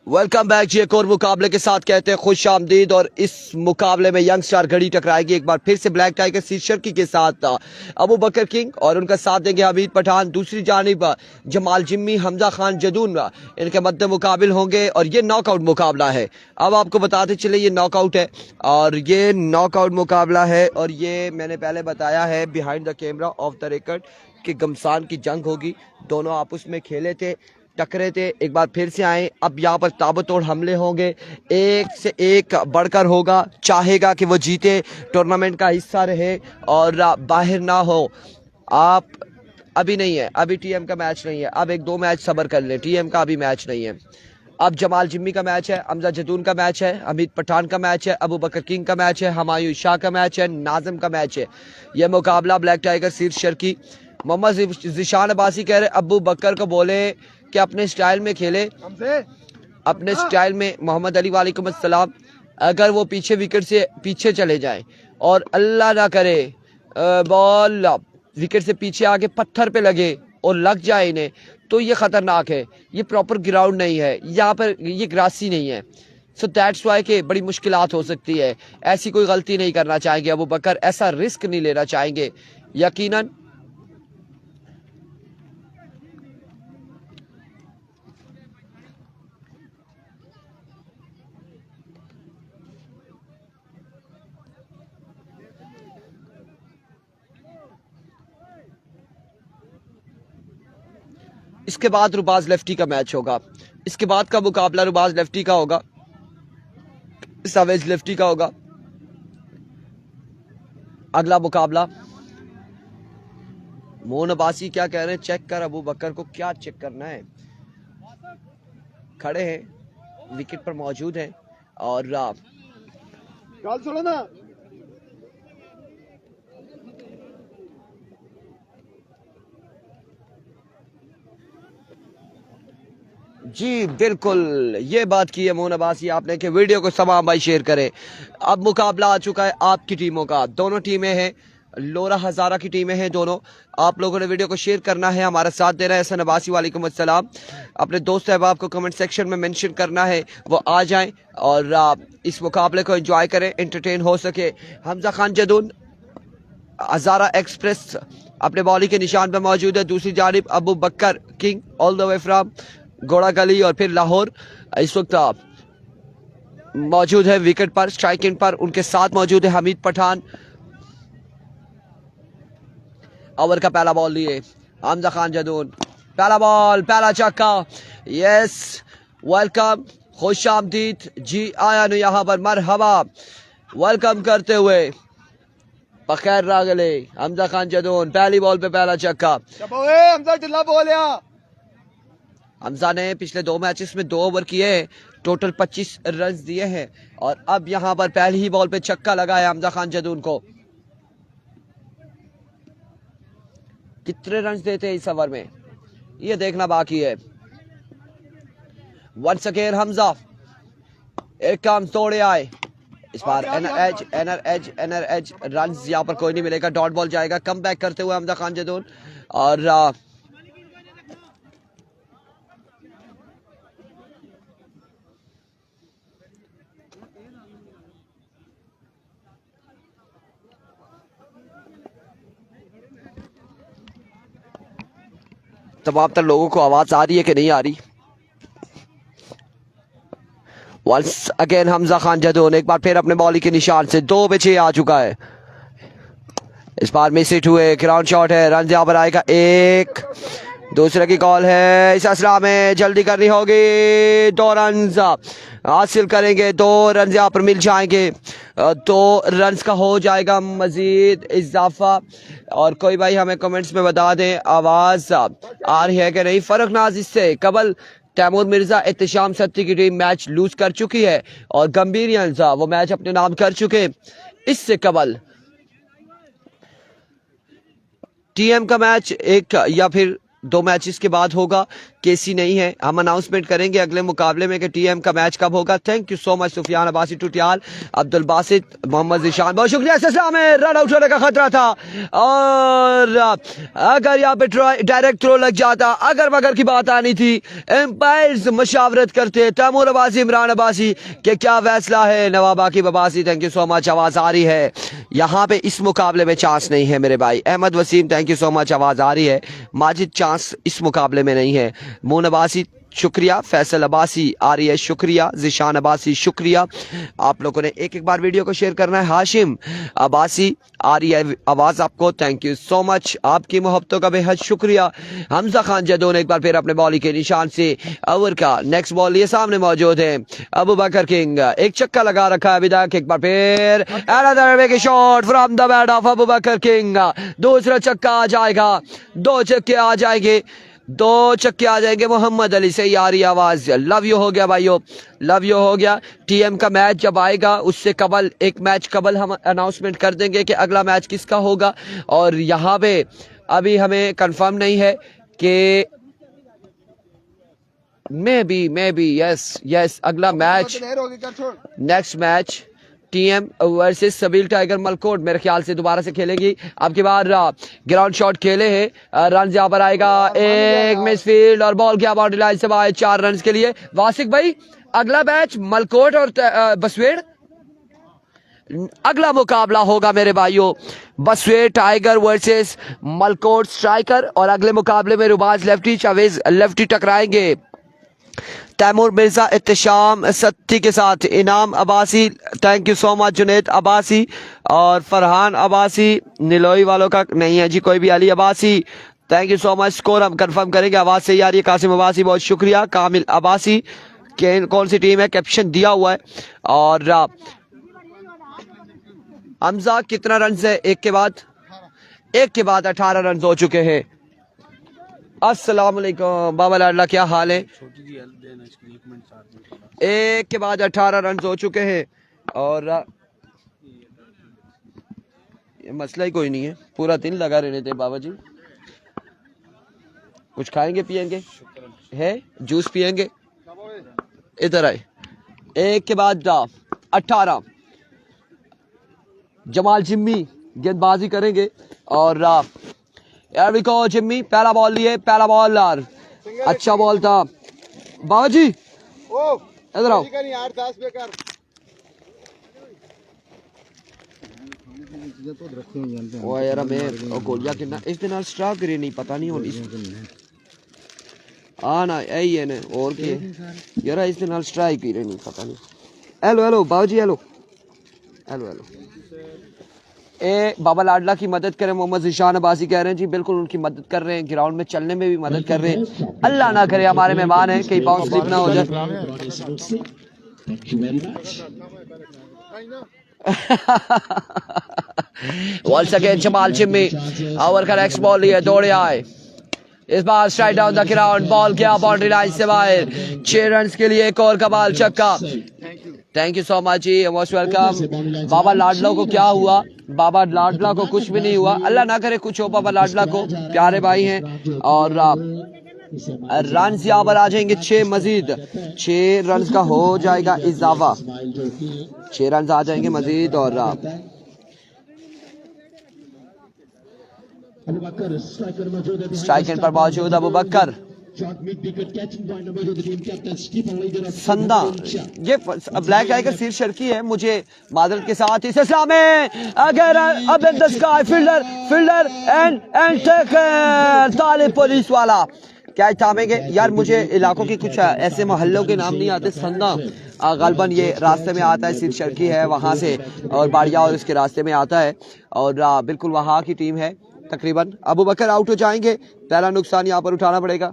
Welcome back जी। एक और मुकाबले के साथ कहते हैं खुश आमदीद। और इस मुकाबले में यंग स्टार घड़ी टकराएगी एक बार फिर से ब्लैक टाइगर शीर्षकी के साथ अबू बकर किंग, और उनका साथ देंगे हमीद पठान। दूसरी जानिब जमाल जिम्मी, हमजा खान जदून इनके मद्दे मुकाबिल होंगे और ये नॉकआउट मुकाबला है। अब आपको बताते चले ये नॉकआउट है और ये नॉकआउट मुकाबला है। और ये मैंने पहले बताया है behind the camera off the record कि घमसान की जंग होगी। दोनों आपस में खेले थे, टकरे थे, एक बार फिर से आए। अब यहाँ पर ताबड़तोड़ हमले होंगे, एक से एक बढ़कर होगा। चाहेगा कि वो जीते, टूर्नामेंट का हिस्सा रहे और बाहर ना हो। आप अभी नहीं है, अभी टीएम का मैच नहीं है। अब एक दो मैच सब्र कर ले, टीएम का अभी मैच नहीं है। अब जमाल जिम्मी का मैच है, हमजा जदून का मैच है, हमीद पठान का मैच है, अबू बकर किंग का मैच है, हुमायूं शाह का मैच है, नाजिम का मैच है। यह मुकाबला ब्लैक टाइगर शीर्षकी। मोहम्मद जिशान अब्बासी कह रहे अबू बकर को बोले कि अपने स्टाइल में खेले, अपने स्टाइल में। मोहम्मद अली वालेकुम अस्सलाम। अगर वो पीछे विकेट से पीछे चले जाएं और अल्लाह ना करे बॉल विकेट से पीछे आके पत्थर पे लगे और लग जाए इन्हें, तो ये खतरनाक है। ये प्रॉपर ग्राउंड नहीं है, यहाँ पर ये ग्रासी नहीं है। सो दैट्स वाई के बड़ी मुश्किलात हो सकती है। ऐसी कोई गलती नहीं करना चाहेंगे अबू बकर, ऐसा रिस्क नहीं लेना चाहेंगे यकीनन। इसके बाद रुबाज लेफ्टी का मैच होगा। इसके बाद का मुकाबला रुबाज लेफ्टी का होगा, सावेज लेफ्टी का होगा। अगला मुकाबला मोहन अब्बासी क्या कह रहे हैं, चेक कर अबू बकर को। क्या चेक करना है, खड़े हैं, विकेट पर मौजूद हैं और छोड़ो ना। जी बिल्कुल ये बात की है मोहन अब्बासी आपने कि वीडियो को तमाम भाई शेयर करें। अब मुकाबला आ चुका है आपकी टीमों का, दोनों टीमें हैं, लोरा हजारा की टीमें हैं दोनों। आप लोगों ने वीडियो को शेयर करना है, हमारा साथ देना है। हसन अब्बासी वालेकुम अस्सलाम। अपने दोस्त अहबाब को कमेंट सेक्शन में मेंशन करना है, वो आ जाएं और इस मुकाबले को एंजॉय करें, एंटरटेन हो सके। हमजा खान जदून हजारा एक्सप्रेस अपने बॉली के निशान पर मौजूद है। दूसरी जानिब Abu Bakar king all the way from घोड़ा गली और फिर लाहौर इस वक्त मौजूद है विकेट पर, स्ट्राइकिंग पर। उनके साथ मौजूद है हमीद पठान। ओवर का पहला बॉल लिए हमजा खान जदून, पहला बॉल, पहला छक्का। यस वेलकम, खुश आमदीद जी आया नु यहाँ पर, मरहबा वेलकम करते हुए बखैर रागले हमजा खान जदून। पहली बॉल पे पहला छक्का। हमजा ने पिछले दो मैचेस में 2 ओवर किए, टोटल 25 रन दिए हैं और अब यहां पर पहली ही बॉल पे छक्का लगा है हमजा खान जदून को। कितने रन देते हैं इस ओवर में ये देखना बाकी है। वंस अगेन हमजा एक काम तोड़े आए। इस बार एनर एज रन यहाँ पर कोई नहीं मिलेगा, डॉट बॉल जाएगा। कम बैक करते हुए हमजा खान जदून और तमाम तर लोगों को आवाज आ रही है कि नहीं आ रही। वंस अगेन हमजा खान जदून एक बार फिर अपने बॉलिंग के निशान से 2 पे 6 आ चुका है। इस बार मिस हिट हुए, ग्राउंड शॉट है, रन यहाँ पर आएगा एक। दूसरे की कॉल है, इस असला में जल्दी करनी होगी। 2 रन हासिल करेंगे, 2 रन यहाँ पर मिल जाएंगे, 2 रन का हो जाएगा मजीद इजाफा। और कोई भाई हमें कमेंट्स में बता दें आवाज आ रही है कि नहीं। फर्क नाज इससे कबल तैमूर मिर्जा एहतशाम सत्ती की टीम मैच लूज कर चुकी है और गंभीरियंस वो मैच अपने नाम कर चुके। इससे कबल टीएम का मैच एक या फिर 2 मैचेस के बाद होगा। केसी नहीं है। हम अनाउंसमेंट करेंगे अगले मुकाबले में कि टीएम का मैच कब होगा। Thank you so much Sufiyan Abbasi Tutiyal, Abdul Basit, Mohammad Zeeshan, बहुत शुक्रिया। इस्लाम में रन आउट होने का खतरा था और अगर यहाँ पे डायरेक्ट थ्रो लग जाता, अगर मगर की बात आनी थी, एम्पायर्स मशावरत करते, तैमूर अब्बासी, इमरान अब्बासी कि क्या फैसला है। Nawab Aqib Abbasi, thank you so much, आवाज आ रही है। यहाँ पे इस मुकाबले में चांस नहीं है मेरे भाई। Ahmed Waseem, thank you so much, आवाज आ रही है। माजिद, चांस इस मुकाबले में नहीं है। मून अब्बासी शुक्रिया, फैसल अब्बासी आ रही है शुक्रिया, जिशान अब्बासी शुक्रिया। आप लोगों ने एक एक बार वीडियो को शेयर करना है। हाशिम अब्बासी आ रही है आवाज आपको, थैंक यू सो मच, आपकी मोहब्बतों का बेहद शुक्रिया। हमजा खान जदोन एक बार फिर अपने बॉल के निशान से ओवर का नेक्स्ट बॉल ये सामने मौजूद है। अबू बकर किंग एक चक्का लगा रखा है विदायक, एक बार फिर another shot from the bat of Abu Bakar king. दूसरा चक्का आ जाएगा, दो चक्के आ जाएंगे, दो चक्के आ जाएंगे। मोहम्मद अली से आ रही आवाज, लव यू हो गया भाइयों, लव यू हो गया। टीएम का मैच जब आएगा उससे कबल, एक मैच कबल हम अनाउंसमेंट कर देंगे कि अगला मैच किसका होगा। और यहाँ पे अभी हमें कंफर्म नहीं है कि मे बी यस अगला match, next match TM versus Sabeel tiger Malkot मेरे ख्याल से दोबारा से खेलेगी। अब की बार ग्राउंड शॉट खेले हैं, रन यहाँ पर आएगा, एक मिसफील्ड और बॉल क्या बाउंड्री लाइन से बाहर, 4 रन के लिए। वासिक भाई अगला मैच मलकोट और बसवेड़, अगला मुकाबला होगा मेरे भाइयों बसवेड़ टाइगर वर्सेस मलकोट स्ट्राइकर, और अगले मुकाबले में रुबाज लेफ्टी, जावेद लेफ्टी टकराएंगे तैमूर मिर्जा इत्तेशाम सत्ती के साथ। इनाम Abbasi, thank you so much, Junaid Abbasi और फरहान अब्बासी, निलोई वालों का नहीं है जी कोई भी, Ali Abbasi, thank you so much. Score हम कंफर्म करेंगे, आवाज सही आ रही है। कासिम अब्बासी बहुत शुक्रिया। कामिल अब्बासी, कौन सी टीम है, कैप्शन दिया हुआ है। और हमजा कितना रन है, एक के बाद 18 रन हो चुके हैं। अस्सलाम वालेकुम बाबा लाडला, क्या हाल है? एक के बाद 18 रन हो चुके हैं और ये मसला ही कोई नहीं है, पूरा दिन लगा रहने थे बाबा जी। कुछ खाएंगे पिएंगे है, जूस पिएंगे, इधर आए। एक के बाद 18 जमाल जिम्मी गेंदबाजी करेंगे और यार भी को जिम्मी पहला बॉल लिए, पहला बॉल यार अच्छा बॉल था बाबा जी, इधर आओ। ओ यार मैं गोलियां कितना इस दिन स्ट्राइक करे नहीं पता नहीं होनी ना यही है ना, और के यार इस दिन स्ट्राइक ही नहीं पता नहीं। हेलो बाबा जी, हेलो। ए बाबा लाडला की मदद करें, मोहम्मद जिशान अब्बासी कह रहे हैं जी, बिल्कुल उनकी मदद कर रहे हैं, ग्राउंड में चलने में भी मदद कर रहे हैं। अल्लाह ना करे हमारे मेहमान हैं कहीं बाउंस स्लिप ना हो जाए। Once again Jamal Jimmy, over का नेक्स्ट बॉल लिए, दौड़े आए, इस बार strike down the ground, ball क्या बाउंड्री लाइन से बाहर, 6 रन के लिए एक और कमाल छक्का। थैंक यू सो मच जी, मोस्ट वेलकम। बाबा लाडला को क्या हुआ? बाबा लाडला को कुछ भी नहीं हुआ, अल्लाह ना करे कुछ हो बाबा लाडला को, प्यारे भाई हैं। और रन यहाँ पर आ जाएंगे 6 मजीद, 6 रन का हो जाएगा इजाफा, 6 रन आ जाएंगे मजीद। और स्ट्राइक एंड पर मौजूद अबू बकर संदा, ये ब्लैक टाइगर सिर शर्की है, मुझे मादरत के साथ इस सिलसिला में अगर अब the sky fielder and Talib police वाला क्या थामेंगे यार। मुझे इलाकों के कुछ ऐसे मोहल्लों के नाम नहीं आते। संदा गलबन ये रास्ते में आता है, सिर शर्की है वहाँ से, और बाड़िया और इसके रास्ते में आता है, और बिल्कुल वहाँ की टीम है तकरीबन। अबू बकर आउट हो जाएंगे, पहला नुकसान यहाँ पर उठाना पड़ेगा।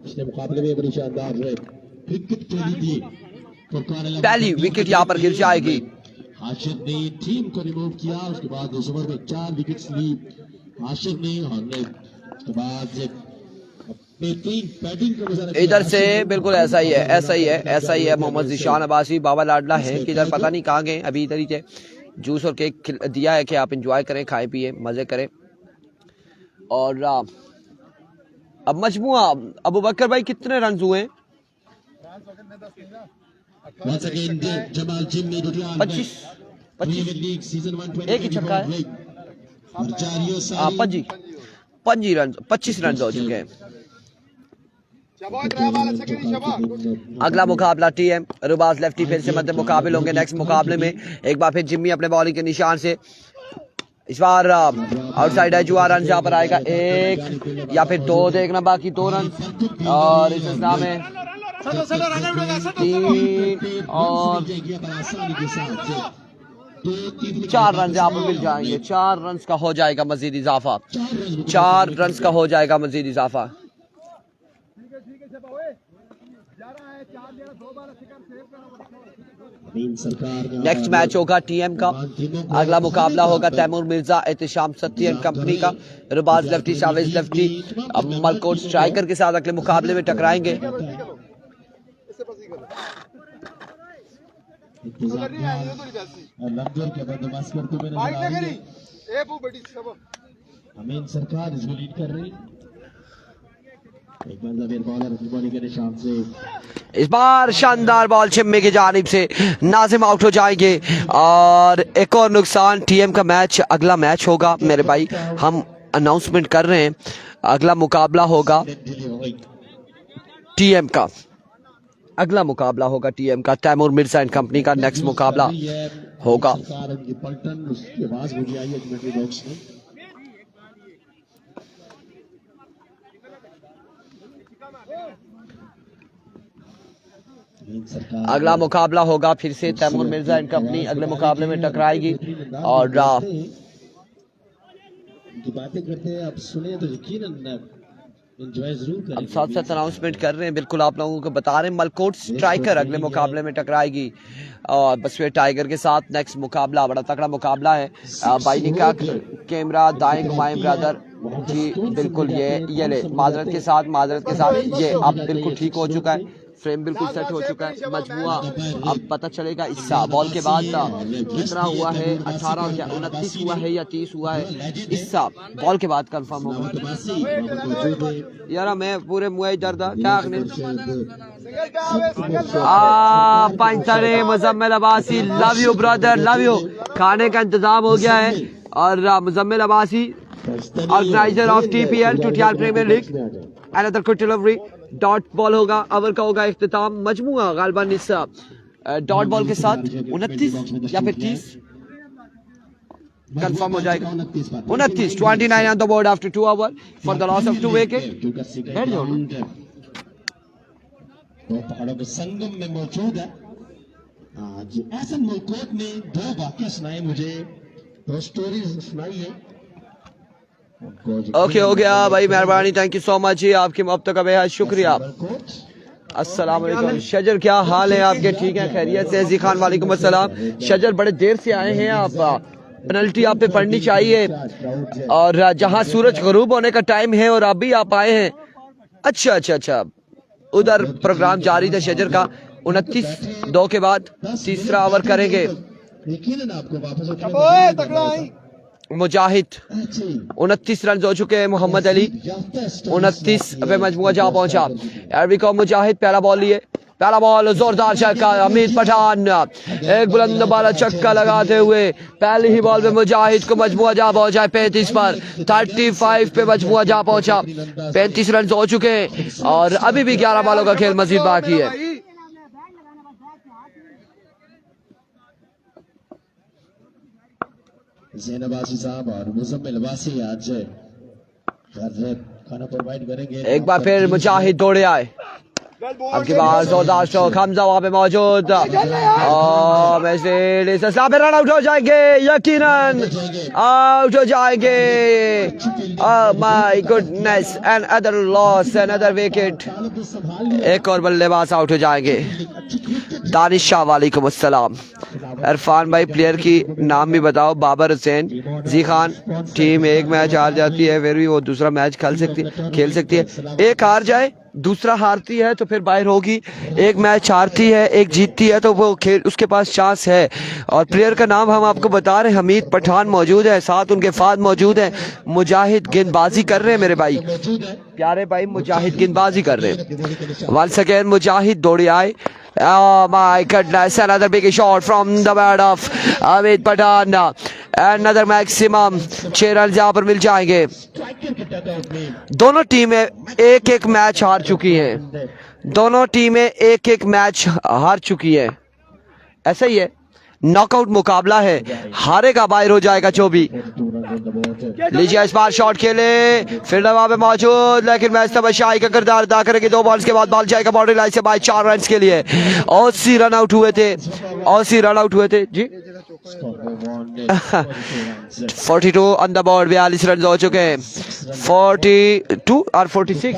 पिछले मुकाबले में बड़ी शानदार विकेट खेली थी, पहली विकेट यहाँ पर गिर जाएगी। हाशिद ने टीम को रिमूव किया, उसके बाद उस ओवर में 4 विकेट्स ली हाशिद ने, और उसके बाद अपनी टीम बैटिंग को गुजारा। इधर से बिल्कुल ऐसा ही है। मोहम्मद जिशान अब्बासी, बाबा लाडला है कि इधर पता नहीं कहाँ गए, अभी इधर ही थे। जूस और केक दिया है कि आप एंजॉय करें, खाएं पिए मजे करें। और अब मजमुआ अबू बकर भाई कितने रन हुए? Once again, Jamal Jimmy Durian. 25 Premier League season 120. एक ही छक्का है। और जारियो सारी 25 रन 25 रन हो चुके हैं। शाबाश ड्राइव वाला सेकंड शाबाश। अगला मुकाबला टीएम रुबाज लेफ्टी फिर से मध्य मुकाबले होंगे नेक्स्ट मुकाबले में। एक बार फिर जिम्मी अपने बॉलिंग के निशान से इस बार आउटसाइड है। जुआ रन जहाँ पर आएगा 1 या फिर 2 देखना बाकी 2 रन और इस नाम में 3 और 4 रन यहाँ पर मिल जाएंगे। 4 रन का हो जाएगा मजीद इजाफा। 4 रन का हो जाएगा मजीद इजाफा। नेक्स्ट मैच होगा टीएम का। अगला मुकाबला होगा तैमूर मिर्जा एहतिशाम सत्ती एंड कंपनी का। रुबाज lefty Shavez lefty Malkot striker के साथ अगले मुकाबले में टकराएंगे। अमीन सरकार इसको लीड कर रही। एक बार बॉलर बॉलिंग के निशान से इस बार शानदार बॉल छिम्मे की जानिब से नाजिम आउट हो जाएंगे और एक और नुकसान। टीएम का मैच अगला मैच होगा मेरे भाई, हम अनाउंसमेंट कर रहे हैं। अगला मुकाबला होगा टीएम का। अगला मुकाबला होगा टीएम का तैमूर मिर्जा एंड कंपनी का। नेक्स्ट मुकाबला होगा पलटन उसकी आवाज मुझे आई है कमेंट्री बॉक्स में। अगला मुकाबला होगा फिर से तैमूर मिर्जा एंड कंपनी अगले मुकाबले में टकराएगी और बातें करते हैं आप सुने तो यकीनन एंजॉय जरूर करें। अब साथ साथ अनाउंसमेंट कर रहे हैं, बिल्कुल आप लोगों को बता रहे हैं। मलकोट स्ट्राइकर अगले मुकाबले में टकराएगी और बसवे टाइगर के साथ। नेक्स्ट मुकाबला बड़ा तगड़ा मुकाबला है। बाइनी का कैमरा दाएं घुमाएं ब्रदर जी, बिल्कुल ये ले माजरत के साथ ये अब बिल्कुल ठीक हो चुका है। फ्रेम बिल्कुल सेट हो चुका है। मजमुआ अब पता चलेगा इस्सा बॉल के बाद कितना हुआ है, 18 और क्या 29 हुआ है या 30 हुआ है। इस्सा बॉल के बाद कंफर्म होगा। यार मैं पूरे मुआई दर्द पंचरे Muzammil Abbasi love you brother love you. खाने का इंतजाम हो गया है और Muzammil Abbasi organiser of TPL Tutiyal premier league another good delivery. Dot ball होगा, ओवर का होगा इख्तिताम। मजमुआ गालबन इस डॉट बॉल के साथ 29 या फिर 30 कंफर्म हो जाएगा। 29 29 on the board after 2 hour for the loss of 2 wicket. पहाड़ों के संगम में मौजूद है। आज एहसन मलकोट ने 2 वाक़या सुनाए मुझे, 2 स्टोरीज सुनाई है। ओके हो गया भाई, मेहरबानी, थैंक यू सो मच जी, आपकी मोहब्बत का बेहद शुक्रिया। अस्सलाम वालेकुम शजर, क्या हाल है आपके? ठीक है, खैरियत से? जी खान वालेकुम अस्सलाम। शजर बड़े देर से आए हैं आप, पेनल्टी आप पे पड़नी चाहिए और जहां सूरज गरूब होने का टाइम है और अभी आप आए हैं। अच्छा उधर प्रोग्राम जारी था शजर का। 29 के बाद तीसरा ओवर करेंगे मुजाहिद। 29 रन हो चुके हैं। मोहम्मद अली 29 पे मजमुआ जा पहुंचा। एरविको मुजाहिद पहला बॉल लिए, पहला बॉल जोरदार छक्का। हमीद पठान एक बुलंद बाला छक्का लगाते हुए पहली ही बॉल पे मुजाहिद को मजमुआ जा पहुंचा 35 पर। 35 पे मजमुआ जा पहुंचा। 35 रन हो चुके हैं और अभी भी 11 बॉलों का खेल मजीद बाकी है। ज़ैनब आसी साहब और मुजम्मिल अब्बासी आज खाना प्रोवाइड करेंगे। एक बार फिर मुजाहिद दौड़े आए। अब की बार जोरदार स्ट्रोक, हमजा वहां पे मौजूद रन आउट हो जाएंगे, यकीनन आउट हो जाएंगे। My goodness, another loss, another wicket. एक और बल्लेबाज आउट हो जाएंगे। दानिश शाह वालेकुम अस्सलाम। इरफान भाई प्लेयर की नाम भी बताओ। बाबर हुसैन। जी खान, टीम एक मैच हार जाती है फिर भी वो दूसरा मैच खेल सकती है। एक हार जाए दूसरा हारती है तो फिर बाहर होगी, एक मैच हारती है एक जीतती है तो वो खेल उसके पास चांस है। और प्लेयर का नाम हम आपको बता रहे हैं, हमीद पठान मौजूद है, साथ उनके फाद मौजूद हैं, मुजाहिद गेंदबाजी कर रहे हैं मेरे भाई, प्यारे भाई मुजाहिद गेंदबाजी कर रहे हैं। वंस अगेन मुजाहिद दौड़े आए। Oh my goodness, another big shot from the bat of Hamid Pathan. Another maximum 6 run यहाँ पर मिल जाएंगे। दोनों टीमें एक एक मैच हार चुकी हैं, दोनों टीमें एक एक मैच हार चुकी है। ऐसा ही है, नॉकआउट मुकाबला है, हारेगा बाहर हो जाएगा जो भी। लीजिए इस बार शॉट खेले, फिर वहां पे मौजूद, लेकिन मैच तमाशाई का किरदार अदा करेंगे। 2 बॉल्स के बाद बॉल जाएगा बाउंड्री लाइन से बाहर 4 रन के लिए। 80 रन आउट हुए थे, 80 रन आउट हुए थे जी। 42 ऑन द बोर्ड, 42 रन हो चुके हैं। 42 और 46,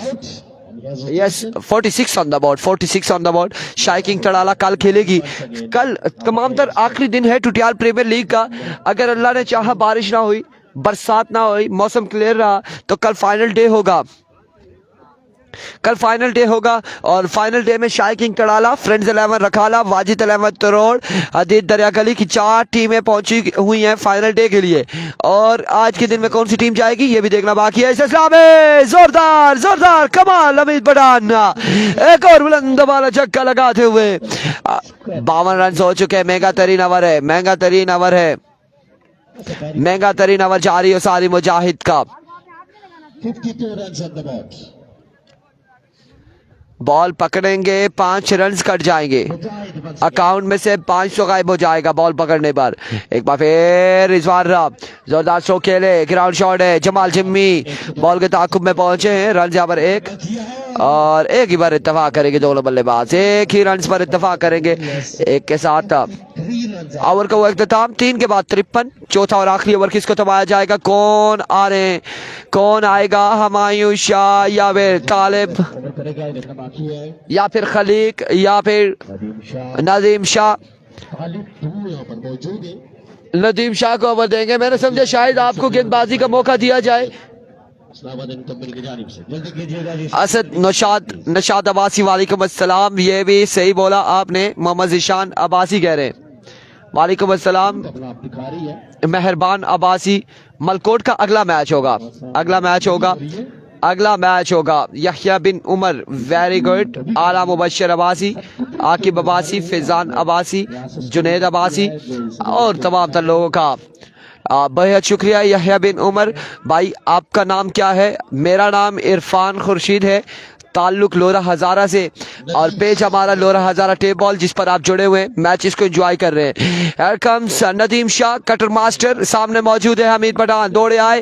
yes 46 on the board, 46 on the board. शाइकिंग तड़ाला कल खेलेगी, कल तमाम तर आखिरी दिन है टुटियाल प्रीमियर लीग का। अगर अल्लाह ने चाहा बारिश ना हुई, बरसात ना हुई, मौसम क्लियर रहा तो कल फाइनल डे होगा, कल फाइनल डे होगा। और फाइनल डे में शाइकिंग तड़ाला, फ्रेंड्स 11 रखाला, वाजिद 11 तरोड़, हदीद दरिया गली की 4 टीमें पहुंची हुई हैं फाइनल डे के लिए। और आज के दिन में कौन सी टीम जाएगी ये भी देखना बाकी है। इस सिलसिला में जोरदार जोरदार कमाल हमीद पठान, एक और बुलंद वाला छक्का लगाते हुए 52 रन हो चुके हैं। महंगा तरीन ओवर है, महंगा तरीन ओवर है, महंगा तरीन ओवर जारी हो सारी मुजाहिद का। 52 runs on the board. Ball पकड़ेंगे 5 रन कट जाएंगे, अकाउंट में से 500 गायब हो जाएगा बॉल पकड़ने पर। एक बार फिर इस बार जोरदार स्ट्रोक खेले, ग्राउंड शॉट है, जमाल जिम्मी बॉल के ताकुब में पहुंचे हैं। रन यहाँ पर 1 और एक ही बार इत्तेफाक करेंगे दोनों बल्लेबाज, एक ही रन पर इत्तेफाक करेंगे। एक के साथ ओवर का वो इख्तिताम, 3 के बाद 53। चौथा और आखिरी ओवर किसको थमाया जाएगा, कौन आ रहे हैं, कौन आएगा, हुमायूं शाह या फिर तालिब या फिर खलीक या फिर नदीम शाह। नदीम शाह को ओवर देंगे, मैंने समझा शायद आपको गेंदबाजी का मौका दिया जाए। असद नशाद अब्बासी वालेकुम अस्सलाम, ये भी सही बोला आपने, मोहम्मद ज़ीशान अब्बासी कह रहे हैं वालेकुम अस्सलाम, मेहरबान अब्बासी। मलकोट का अगला मैच होगा, अगला मैच होगा, अगला मैच होगा यहया बिन उमर, वेरी गुड, आला मुबशर अब्बासी, आकिब अब्बासी, फैजान अब्बासी, जुनैद अब्बासी और तमाम तर लोगों का बेहद शुक्रिया। यहया बिन उमर भाई, आपका नाम क्या है? मेरा नाम इरफान खुर्शीद है, ताल्लुक लोरा हजारा से, और पेज हमारा लोरा हजारा टेप बॉल जिस पर आप जुड़े हुए हैं, मैच इसको एंजॉय कर रहे हैं। Here comes Nadeem Shah cutter master, सामने मौजूद है हमीद पठान, दौड़े आए,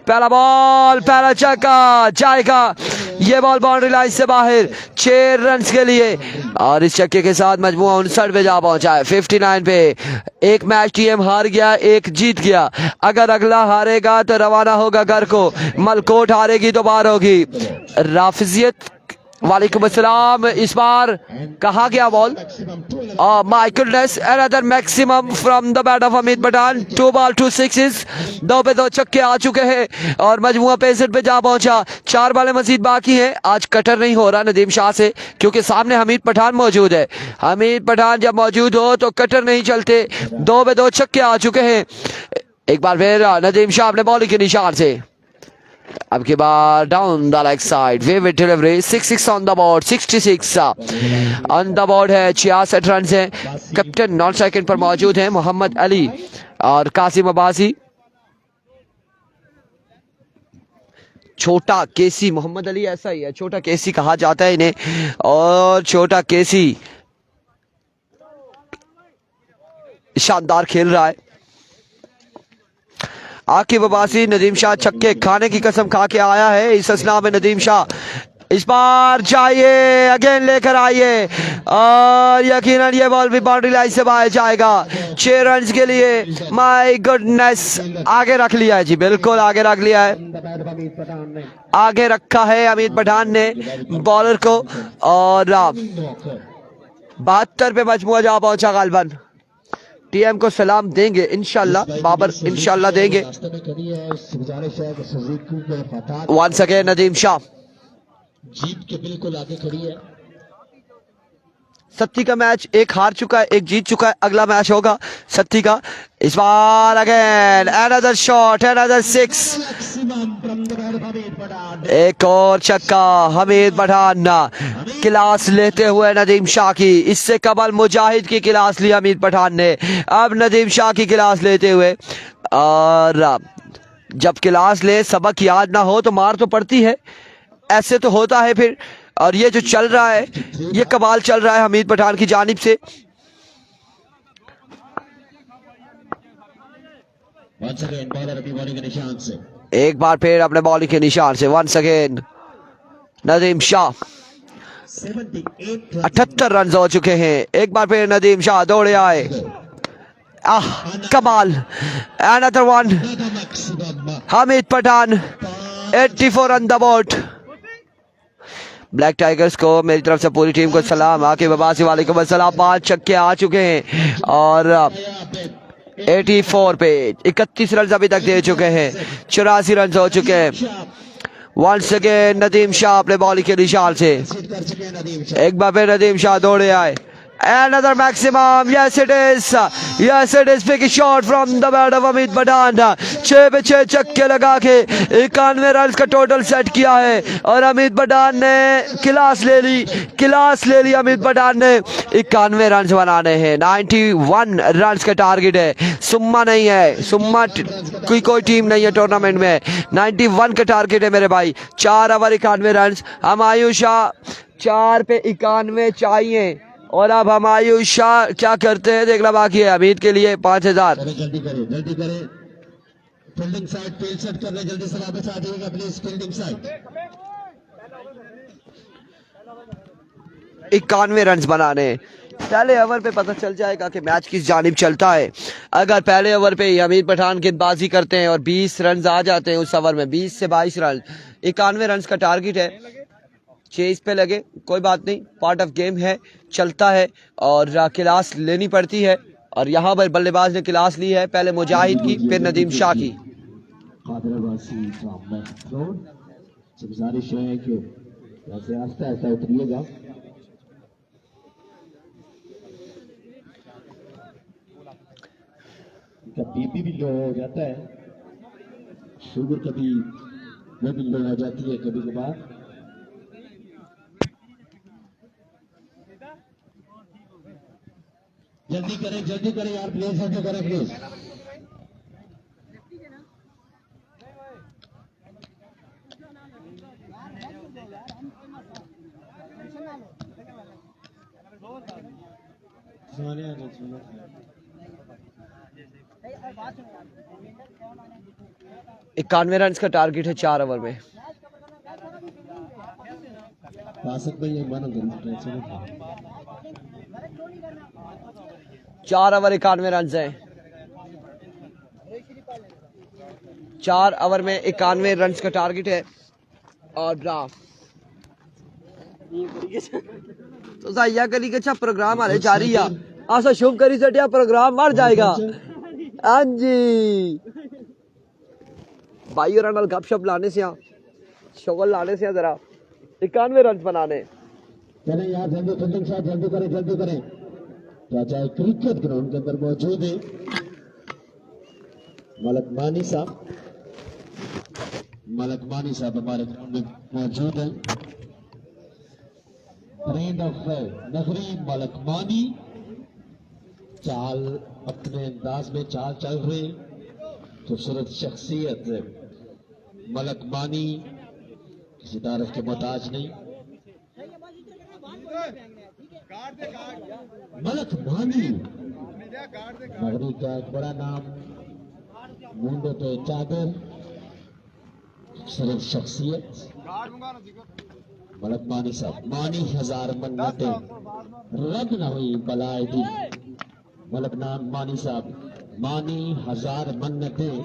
पहला बॉल, पहला छक्का जाएगा, ये बॉल बाउंड्री लाइन से बाहर 6 रन के लिए। और इस छक्के के साथ मजमूआ 59 पे जा पहुंचा है, 59 पे। एक मैच टीएम हार गया, एक जीत गया, अगर अगला हारेगा तो रवाना होगा घर को, मलकोट हारेगी तो बाहर होगी। राफिजियत वालेकुम अस्सलाम, इस बार कहा गया ball, my goodness, another maximum from the bat of Hamid Pathan, 2 ball 2 sixes, 2 पे 2 छक्के आ चुके हैं और मजमुआ 65 पे जा पहुंचा। 4 बॉलें मजीद बाकी हैं। आज कटर नहीं हो रहा नदीम शाह से क्योंकि सामने हमीद पठान मौजूद है, हमीद पठान जब मौजूद हो तो कटर नहीं चलते। 2 पे 2 छक्के आ चुके हैं। एक बार फिर नदीम शाह अपने बॉलिंग के निशान से, अब की बार down the leg side, vivid delivery, 66 on the board, 66 on the board है, 66 रन है। कैप्टन नॉन सेकंड पर मौजूद है मोहम्मद अली और कासिम अब्बासी, छोटा केसी, मोहम्मद अली ऐसा ही है, छोटा केसी कहा जाता है इन्हें, और छोटा केसी शानदार खेल रहा है। आकिब अब्बासी, नदीम शाह छक्के खाने की कसम खा के आया है इस असना में। नदीम शाह इस बार चाहिए, अगेन लेकर आइए, और यकीनन ये बॉल भी बाउंड्री लाइन से बाहर जाएगा 6 रन के लिए। माय गुडनेस, आगे रख लिया है जी, बिल्कुल आगे रख लिया है, आगे रखा है हमीद पठान ने बॉलर को, और 72 पे मजमुआ जा पहुंचा गालिबन। टीएम को सलाम देंगे इंशाल्लाह, बाबर इंशाल्लाह देंगे। वंस अगेन नदीम शाह, जीत के बिल्कुल आगे खड़ी है। सत्ती का मैच एक हार चुका है, एक जीत चुका है। अगला मैच होगा सत्ती का। इस बार again another shot, another six, एक और छक्का। हमीद पठान क्लास लेते हुए नदीम शाह की, इससे कबल मुजाहिद की क्लास ली हमीद पठान ने, अब नदीम शाह की क्लास लेते हुए। और जब क्लास ले सबक याद ना हो तो मार तो पड़ती है, ऐसे तो होता है फिर। और ये जो चल रहा है, ये कमाल चल रहा है हमीद पठान की जानिब से। एक बार फिर अपने बॉलिंग के निशान से once again Nadeem Shah. 78 run हो चुके हैं। एक बार फिर नदीम शाह दौड़े आए। कमाल, another one. Hamid Pathan 84 on the board. Black tigers को मेरी तरफ से पूरी टीम को सलाम। आके बबासी वालेकुम अस्सलाम। 5 छक्के आ चुके हैं और 84 पे 31 रन अभी तक दे चुके हैं। 84 रन हो चुके हैं। वंस अगेन नदीम शाह अपने बॉलिंग के निशान से। एक बार फिर नदीम शाह दौड़े आए। Another maximum, yes it is, yes it is, big shot from the bat of Hamid Pathan. 6 पे 6 छक्के लगा के 91 रन का टोटल सेट किया है और हमीद पठान ने क्लास ले ली, क्लास ले ली हमीद पठान ने। 91 रन बनाने हैं, 91 रन का टारगेट है। सुम्मा नहीं है, सुम्मा कोई टीम नहीं है टूर्नामेंट में। 91 का टारगेट है मेरे भाई। 4 ओवर 91 रन। हमायूं शाह 4 पे 91 चाहिए और अब हमायूं शाह क्या करते हैं देखना बाकी है। हमीद के लिए 5000। जल्दी करें, जल्दी करें। फील्डिंग साइड फील्ड सेट कर ले, जल्दी से वापस आ जाइएगा प्लीज फील्डिंग साइड। 91 रन बनाने। पहले ओवर पे पता चल जाएगा कि मैच किस जानिब चलता है। अगर पहले ओवर पे ही हमीद पठान गेंदबाजी करते हैं और 20 रन आ जाते हैं उस ओवर में, 20 से 22 रन, 91 रन का टारगेट है। चेस पे लगे, कोई बात नहीं, पार्ट ऑफ गेम है, चलता है और क्लास लेनी पड़ती है। और यहाँ पर बल्लेबाज ने क्लास ली है, पहले मुजाहिद की फिर नदीम शाह की। गुजारिश है कि वैसे आस्ता आस्ता उतरिएगा। बीपी भी लो हो जाता है, शुगर कभी वो भी लो हो जाती है कभी कभार। जल्दी करें यार प्लीज, जल्दी करें प्लीज। इक्यानवे रन का टारगेट है 4 ओवर में। भाई 4 ओवर 91 रन है। 4 ओवर में 91 रन का टारगेट है। और तो या करी के प्रोग्राम आ रहे जा रही है। आशा शुभ करी से प्रोग्राम मर जाएगा। हाँ जी भाई और अनल गपशप लाने से शगल लाने से जरा 91 रन बनाने। चले यार जल्दी फील्डिंग शॉट, जल्दी करें। चाचा क्रिकेट ग्राउंड के अंदर मौजूद है मलक मानी साहब हमारे ग्राउंड में मौजूद है। ट्रेंड ऑफ नगरी मलक मानी, चाल अपने अंदाज में चाल चल रहे, खूबसूरत शख्सियत मलक मानी, किसी तारीफ के मोहताज नहीं। मलक मानी नगरी का एक बड़ा नाम, मुंडे पे चादर, खूबसूरत शख्सियत मलक मानी साहब। मानी 1000 मन्नतें रब न हुई बलाए दिल। मलक नाम मानी साहब, मानी 1000 मन्नतें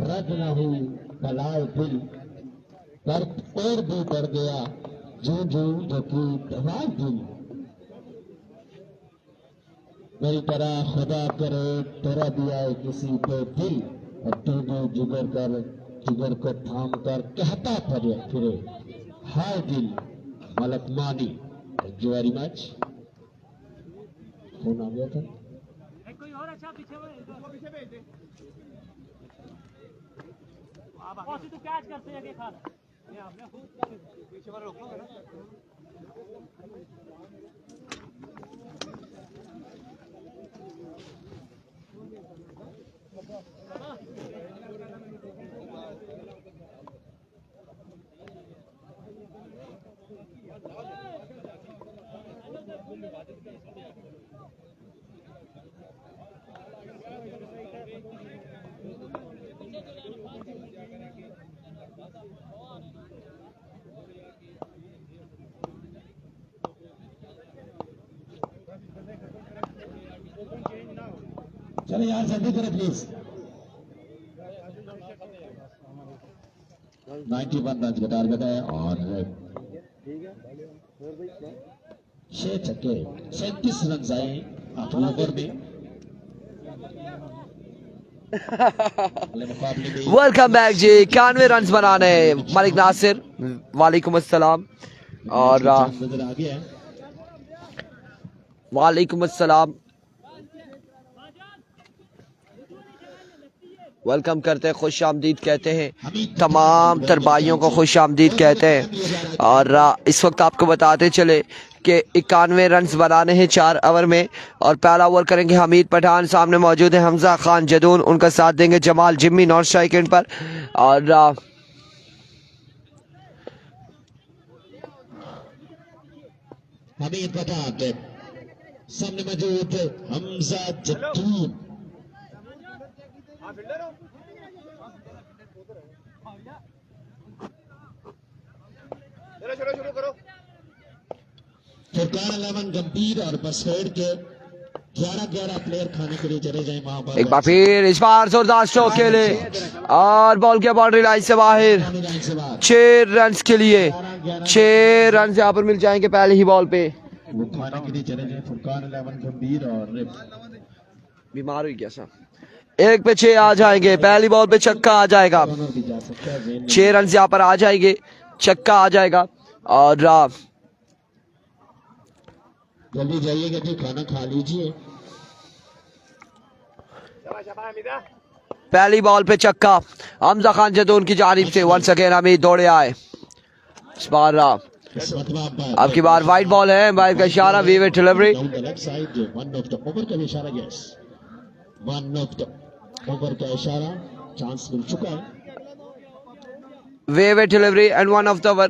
रब न हुई बलाए दिल। पर और भी बढ़ गया जो की दवाई दिल। मेरी तरह खुदा करे तेरा दिया है किसी पे दिल, और तू भी जिगर को थाम कर कहता फिरे Hadil Malkamani. Thank you very much. Phone आ गया था। कोई और अच्छा पीछे भेज दे। कौन तू कैच करते हैं खा पीछे वाला रोक लो ना। चले यार जल्दी करें प्लीज। 91 रन का टारगेट है और 6 छक्के 37 रन आए आखिरी ओवर में। वेलकम बैक जी। 91 रन बनाने मलिक नासिर, वालेकुम अस्सलाम। और नजर आ गया है। वालेकुम अस्सलाम। वेलकम करते हैं, खुश आमदीद कहते हैं, तमाम तरबाइयों को खुश आमदीद कहते हैं। और इस वक्त आपको बताते चले कि 91 रन बनाने हैं 4 ओवर में। और पहला ओवर करेंगे हमीद पठान, सामने मौजूद है हमजा खान जदून, उनका साथ देंगे Jamal Jimmy non strike and पर। और हमीद पठान सामने मौजूद हमजा जदून। शुरू करो। फुरकान 11 गंभीर और बसहेड़ के 11 प्लेयर खाने के लिए चले जाए वहां पर। एक बार फिर इस बार जोरदार स्ट्रोक के लिए और बॉल के बाउंड्री लाइन से बाहर। 6 रन के लिए 6 रन यहाँ पर मिल जाएंगे पहले ही बॉल पे। वो खाने के लिए चले जाए फुरकान 11 गंभीर और बीमार हुई क्या सा। 1 पे 6 आ जाएंगे, पहली बॉल पे छक्का आ जाएगा। 6 रन यहाँ पर आ जाएंगे, छक्का आ जाएगा। और जल्दी जाइएगा जी, खाना खा लीजिए। पहली बॉल पे छक्का हमजा खान जदून की जानिब से। वंस अगेन हमीद दौड़े आए। इस बार अब की बार वाइड बॉल है, वाइड का इशारा, वी वे डिलीवरी। ओवर का इशारा, चांस मिल चुका है। वे वे delivery and 1 of the over.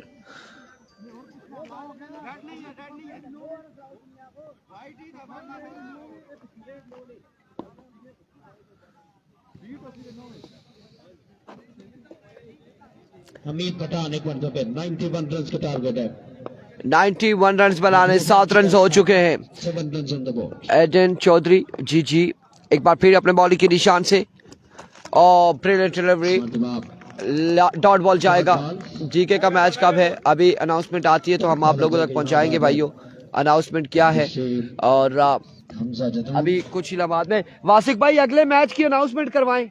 Hameed Pathan एक बार पे 91 रन का टारगेट है। 91 रन बनाने 7 रन हो चुके हैं। 7 run on the board. Adan Chaudhry ji एक बार फिर अपने बॉलिंग के निशान से और ब्रिलियंट डिलीवरी, डॉट बॉल जाएगा। जीके का मैच कब है, अभी अनाउंसमेंट आती है तो हम आप लोगों तक पहुंचाएंगे भाइयों अनाउंसमेंट क्या है। और अभी कुछ ही लम्हात में वासिक भाई अगले मैच की अनाउंसमेंट करवाएं।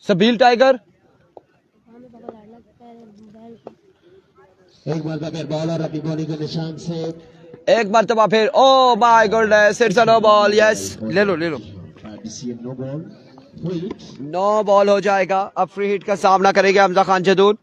सबील टाइगर एक बार फिर बॉलर अपनी बॉलिंग के निशान से एक मरतबा फिर। Oh my goodness, it's a no ball. Yes, ले लो नो बॉल, नो बॉल हो जाएगा। अब फ्री हिट का सामना करेंगे हमजा खान जदून।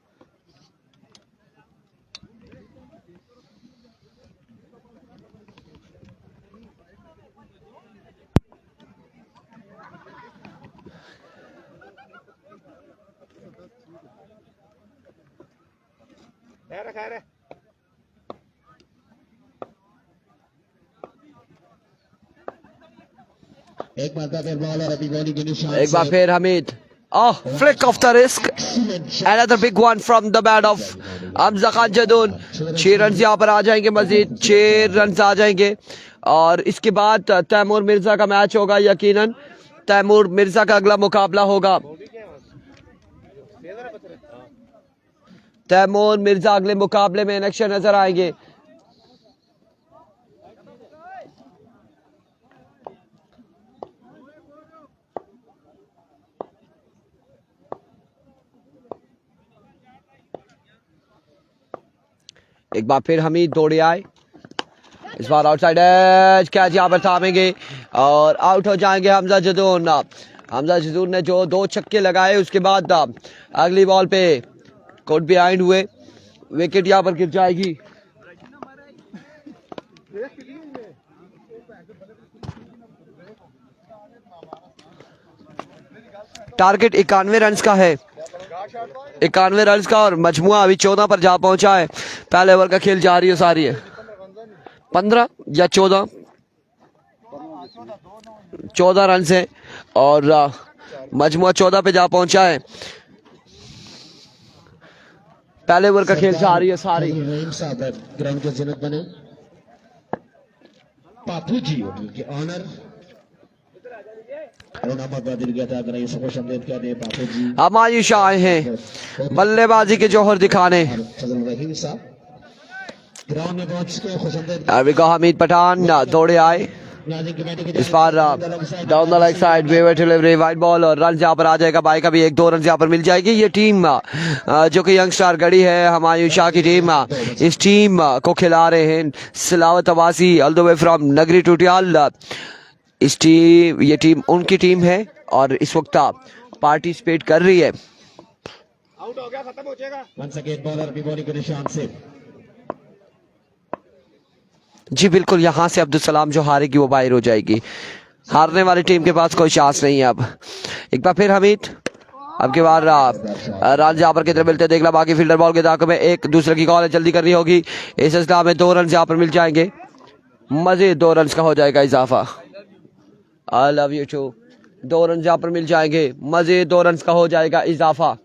खैर एक बार फिर बॉलर अपनी बॉलिंग के निशान एक बार फिर Hamid. flick of the wrist, another big one from the bat of Hamza Khan Jadoon. 6 run यहाँ पर आ जाएंगे, मजीद 6 रन आ जाएंगे। और इसके बाद तैमूर मिर्जा का मैच होगा, यकीनन तैमूर मिर्जा का अगला मुकाबला होगा। तैमूर मिर्जा अगले मुकाबले में एक्शन नजर आएंगे। एक बार फिर हमीद दौड़े आए, इस बार आउटसाइड एज कैच यहाँ पर थामेंगे और आउट हो जाएंगे हमजा जदून। हमजा जदून ने जो 2 छक्के लगाए उसके बाद अगली बॉल पे कोट बिहाइंड हुए, विकेट यहाँ पर गिर जाएगी। टारगेट 91 रन का है, 91 रन का और मजमुआ अभी 14 पर जा पहुंचा है। पहले ओवर का खेल जारी है, सारी है 15 या 14 रन है और मजमुआ 14 पे जा पहुंचा है। पहले ओवर का खेल जारी है, सारी रहीम साहब ग्राउंड के जिन्नत बने, पापू जी होटल के ऑनर हमायूं शाह आए हैं बल्लेबाजी के जौहर दिखाने। रहीम साहब ग्राउंड में पहुंच के खुशआमदीद हमीद पठान दौड़े आए, इस बार down the leg side wayward delivery wide ball और रन यहाँ पर आ जाएगा। बाई का भी 1-2 रन यहाँ पर मिल जाएगी। ये टीम जो कि यंगस्टार गढ़ी है, हमायूं शाह की टीम, इस टीम को खिला रहे हैं Silawat Abbasi all the way from Nagri Tutiyal. इस टीम, ये टीम उनकी टीम है और इस वक्त पार्टिसिपेट कर रही है। आउट हो गया, खत्म हो जाएगा। वंस अगेन बॉलर भी बॉलिंग के निशान से। जी बिल्कुल, यहाँ से अब्दुल सलाम जो हारेगी वो बाहर हो जाएगी। हारने वाली टीम के पास कोई चांस नहीं है। अब एक बार फिर हमीद, अब की बार रन यहाँ पर कितने मिलते देखना। बाकी फील्डर बॉल के दाखिल में एक दूसरे की कॉल जल्दी करनी होगी। इस सिलसिले में 2 रन यहाँ पर मिल जाएंगे, मजीद 2 रन का हो जाएगा इजाफा। I love you too, 2 run यहाँ पर मिल जाएंगे, मजीद 2 रन का हो जाएगा इजाफा।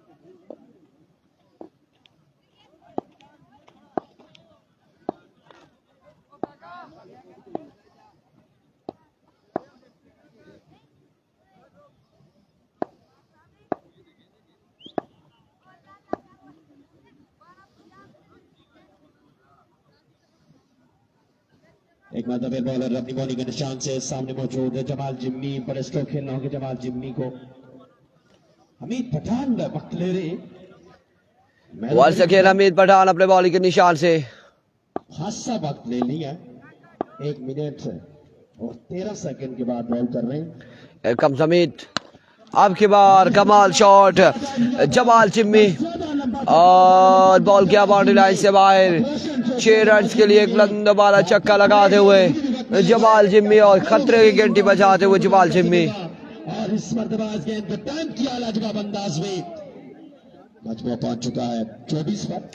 एक मतलब बॉलर अपनी बॉलिंग के निशान से सामने मौजूद है जमाल जिम्मी, पर स्ट्रोक खेलना होगा जमाल जिम्मी को। हमीद पठान वक्त ले रहे, वॉल से खेल हमीद पठान अपने बॉलिंग के निशान से खासा वक्त ले लिया, 1 मिनट और 13 सेकंड के बाद बॉल कर रहे हैं। कम हमीद, अब की बार कमाल शॉट जमाल जिम्मी और बॉल किया बाउंड्री लाइन से बाहर। 6 रन के लिए एक बुलंद वाला चक्का लगाते हुए जमाल जिम्मी और खतरे की घंटी बजाते हुए जमाल जिम्मी। और इस मर्तबा गेंद पे टर्न किया लाजवाब अंदाज में। मजबूत पहुंच चुका है 24 पर।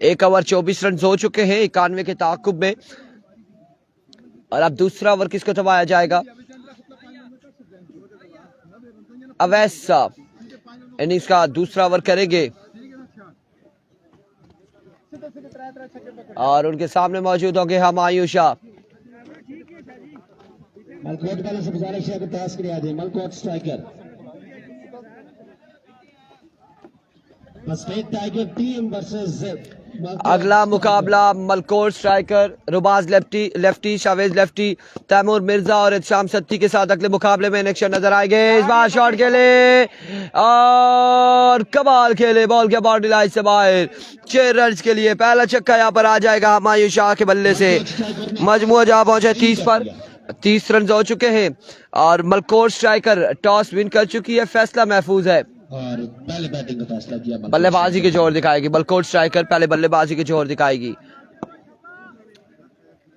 1 ओवर 24 रन हो चुके हैं 91 के ताकुब में। और अब दूसरा ओवर किसको थमाया जाएगा? अवैस इनिंग्स का दूसरा ओवर करेंगे और उनके सामने मौजूद होंगे हमायूं शाह। मलकोट वाले से गुजारिश है कि टॉस के लिए आ जाए। Malkot striker, state tiger team versus अगला मुकाबला Malkot striker Rubaz lefty Shavez lefty Taimur Mirza और इत्शाम सत्ती के साथ अगले मुकाबले में नेक्स्ट नजर आएंगे। इस बार शॉट खेले और कमाल खेले, बॉल के बाउंड्री लाइन से बाहर। 6 रन के लिए पहला छक्का यहाँ पर आ जाएगा हमायूं शाह के बल्ले से। मजमूआ जहाँ पहुंचे 30 पर, 30 रन हो चुके हैं और मलकोट स्ट्राइकर टॉस विन कर चुकी है। फैसला महफूज है और पहले बैटिंग का फैसला किया। बल्लेबाजी के जोर दिखाएगी मलकोट स्ट्राइकर, पहले बल्लेबाजी के जोर दिखाएगी।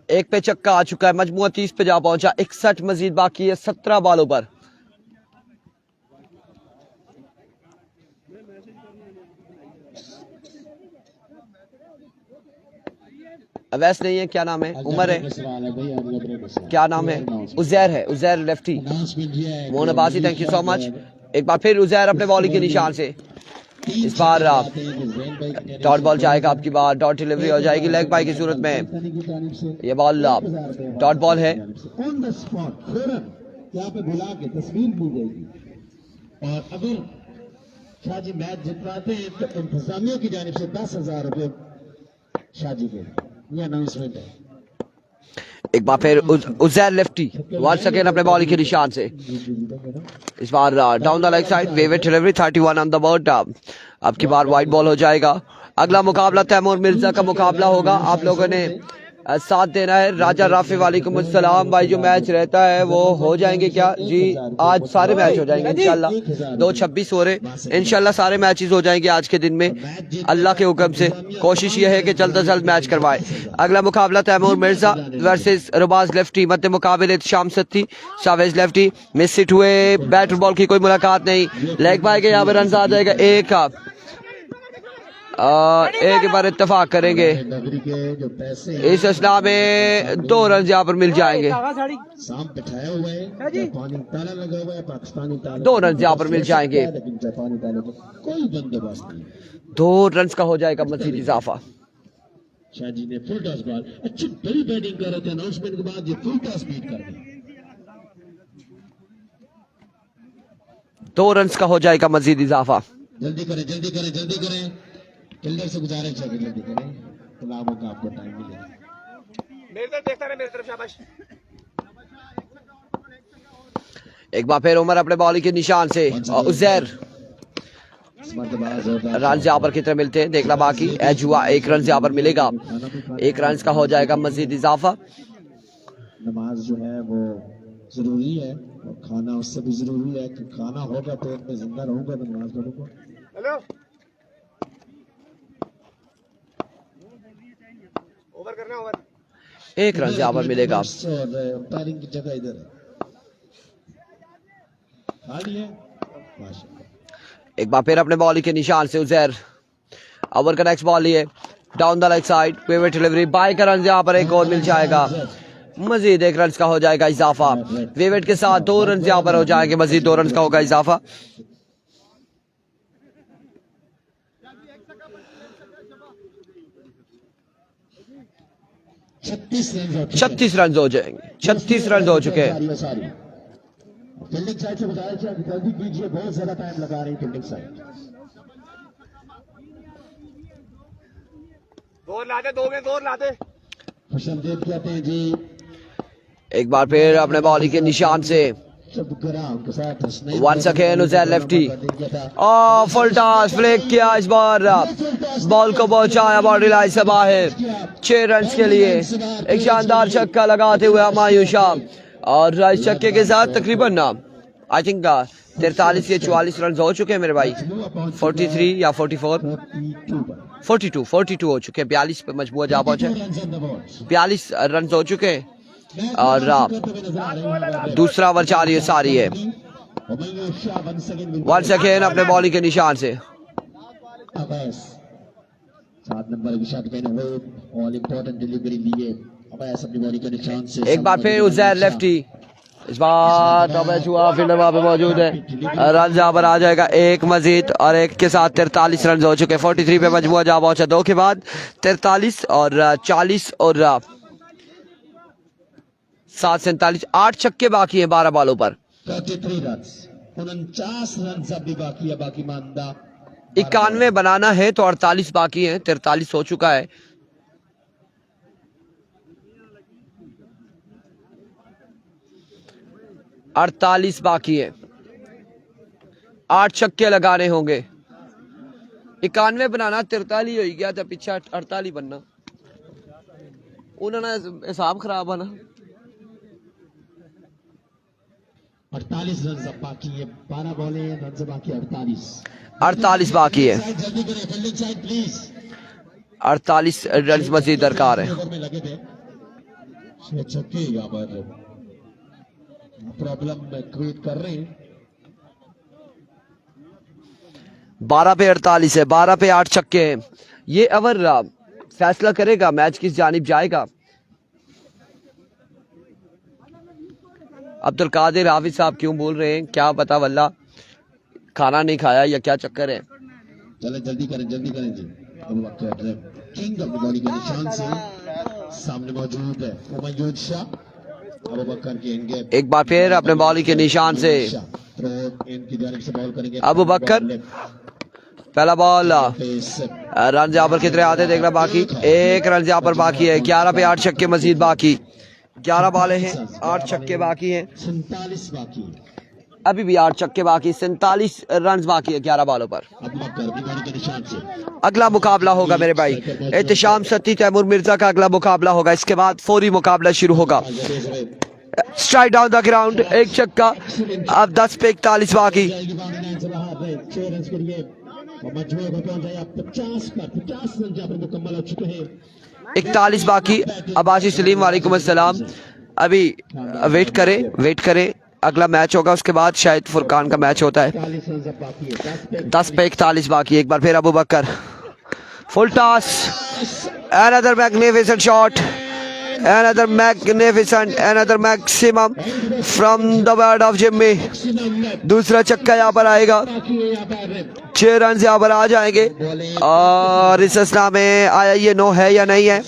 1 पे छक्का आ चुका है, मजमूआ 30 पे जा पहुंचा। 61 मजीद बाकी है 17 बॉलों पर। अवैस नहीं है, क्या नाम है? उमर है, क्या नाम है? उजैर है, Uzair lefty. Mohan Abbasi, thank you so much. एक बार फिर उजैर अपने बॉलिंग के निशान से। इस बार डॉट बॉल जाएगा, आपकी बार डॉट डिलीवरी हो जाएगी लेग बाई की सूरत में। ये बॉल डॉट बॉल है। ऑन द स्पॉट फौरन यहाँ पे बुला के तस्वीर ली जाएगी और अगर शाहजी मैच जितवाते हैं तो इंतजामिया की जानिब से 10,000 रुपए शाहजी के। ये अनाउंसमेंट है। एक बार फिर उजैर लेफ्टी वंस अगेन अपने बॉलिंग के निशान से। इस बार down the leg side wayward delivery 31 on the board. अब की बार वाइड बॉल हो जाएगा। अगला मुकाबला तैमूर मिर्जा का मुकाबला होगा। आप लोगों ने साथ देना है। राजा राफी वालेकुम अस्सलाम भाई, जो मैच रहता है वो हो जाएंगे क्या जी? आज सारे मैच हो जाएंगे इंशाल्लाह। 2:26 हो रहे, इंशाल्लाह सारे मैचेस हो जाएंगे आज के दिन में, अल्लाह के हुक्म से। कोशिश ये है कि जल्द से जल्द मैच करवाए। अगला मुकाबला तैमूर मिर्जा वर्सेस रुबाज लेफ्टी, मध्य मुकाबले Sham Satti Shavez lefty. Miss hit हुए, बैट बॉल की कोई मुलाकात नहीं, लेग पाएगा, यहाँ पे रन आ जाएगा। एक बार इत्तेफाक करेंगे, नगरी के जो पैसे इस असला में 2 रन यहाँ पर मिल जाएंगे। शाम बिठाया हुआ है, जापानी ताला लगा हुआ है, पाकिस्तानी ताला 2 रन यहाँ पर मिल जाएंगे। लेकिन जापानी ताले को कोई बंदोबस्त नहीं। 2 रन का हो जाएगा मजीद इजाफा। शाहजी ने फुल टॉस बॉल, अच्छी बड़ी बैटिंग कर रहे थे, अनाउंसमेंट के बाद ये फुल टॉस बीट कर गए। 2 रन का हो जाएगा मजीद इजाफा। जल्दी करें, जल्दी करें, जल्दी करें, फील्डर से गुजारिश है कि जल्दी करें, गुलामों का आपको टाइम मिलेगा। मेरी तरफ देखता रहे, मेरी तरफ शाबाश। एक बार फिर उमर अपने बॉलिंग के निशान से उजैर रन यहाँ पर कितने मिलते हैं देखना बाकी। एज हुआ 1 रन यहाँ पर मिलेगा, 1 रन का हो जाएगा मजीद इजाफा। नमाज जो है वो जरूरी है और खाना उससे भी जरूरी है कि खाना होगा पेट में, जिंदा रहूंगा तो नमाज पढ़ूंगा। हेलो, ओवर करना, ओवर। 1 रन यहाँ पर मिलेगा। और अंपायरिंग की जगह इधर है, खाली है माशाल्लाह। एक बार फिर अपने बॉलिंग के निशान से उजैर, ओवर का नेक्स्ट बॉल लिए डाउन द लेग साइड, पेवर डिलीवरी, बाई का रन यहाँ पर 1 और मिल जाएगा, मजीद 1 रन का हो जाएगा इजाफा। वेवेट के साथ 2 रन यहाँ पर हो जाएंगे, मजीद 2 रन का होगा इजाफा। 36 रन हो जाएंगे, 36 रन हो चुके हैं। फील्डिंग साइड से गुजारिश है कि जल्दी कीजिए, बहुत ज्यादा टाइम लगा रही है फील्डिंग साइड। दौर लाते, 2 में दौर लाते। खुशमदीद कहते हैं जी। एक बार फिर अपने बॉलिंग के निशान से once again Uzair lefty, full toss flick किया, इस बार बॉल को पहुंचाया बाउंड्री लाइन से बाहर 6 रन के लिए। एक शानदार छक्का लगाते हुए हुमायूं शाह, और इस छक्के के साथ तकरीबन आई थिंक 43 या 44 रन हो चुके हैं मेरे भाई। 43 या 42 हो चुके हैं। 42 पे मजबूर जा पहुंचे, 42 रन हो चुके हैं। और दूसरा ओवर जारी है, सारी है। वंस अगेन अपने बॉलिंग के निशान से 7 नंबर की शॉट कहने हुए, ऑल इंपॉर्टेंट डिलीवरी लिए अवैस अपनी बॉलिंग के निशान से। एक बार फिर उजैर लेफ्टी, इस बार हुआ फील्डर वहां पे मौजूद है, रन जहां पर आ जाएगा 1 मजीद, और 1 के साथ 43 रन हो चुके हैं। 43 पे मजबूर जा पहुंचा, 2 के बाद 43 और 40 और 7 47, 8 छक्के बाकी हैं 12 बॉलों पर। 33 रन, 49 रन अभी बाकी है, बाकी मानदा 91 बनाना है तो 48 बाकी है, 43 हो चुका है। अड़तालीस बाकी है, 8 छक्के लगाने होंगे। 91 बनाना, 43 हो गया था पीछे, 48 बनना, उन्होंने हिसाब खराब है ना। 48 रन अब बाकी है, 12 बॉलें रन बाकी 48 बाकी है। जल्दी करें फील्डिंग साइड प्लीज। 48 रन मजीद दरकार है। लगे थे 6 छक्के यहाँ पर प्रॉब्लम क्रिएट कर रहे हैं। 12 पे 48 है, 12 पे 8 छक्के हैं। ये ओवर फैसला करेगा मैच किस जानिब जाएगा। अब्दुल कादिर हाफिज साहब क्यों बोल रहे हैं, क्या पता, वल्ला खाना नहीं खाया या क्या चक्कर है। चले जल्दी करें जी। अबू बकर किंग अपनी बॉलिंग के निशान से सामने मौजूद है हुमायूं शाह। अबू बकर के इनके एक बार फिर अपने बॉलिंग के निशान से इनकी जानिब से बॉल करेंगे अबू बकर, पहला बॉल, रन यहाँ पर कितने आते देखना बाकी। 1 रन यहाँ पर बाकी है। 11 पे 8 छक्के मजीद बाकी, 11 बॉलें हैं, 8 छक्के बाकी हैं। 47 बाकी। अभी भी 8 छक्के बाकी, 47 रन बाकी है 11 बॉलों पर। अब मक्कर बीमारी के निशान से अगला मुकाबला होगा मेरे भाई एहतिशाम सत्ती तैमूर मिर्जा का अगला मुकाबला होगा। इसके बाद फौरी मुकाबला शुरू होगा। स्ट्राइक डाउन द ग्राउंड, एक छक्का। अब 10 पे 41 बाकी। 50 हो चुके हैं। 41 बाकी। अब्बासी सलीम वालेकुम अस्सलाम। अभी वेट करें अगला मैच होगा, उसके बाद शायद फुरकान का मैच होता है। 10 पे 41 बाकी। एक बार फिर Abu Bakar, full toss, another magnificent shot, another maximum from the bat of Jimmy. दूसरा छक्का यहाँ पर आएगा, 6 रन यहाँ पर आ जाएंगे। और इस असना में आया ये नो है या नहीं है,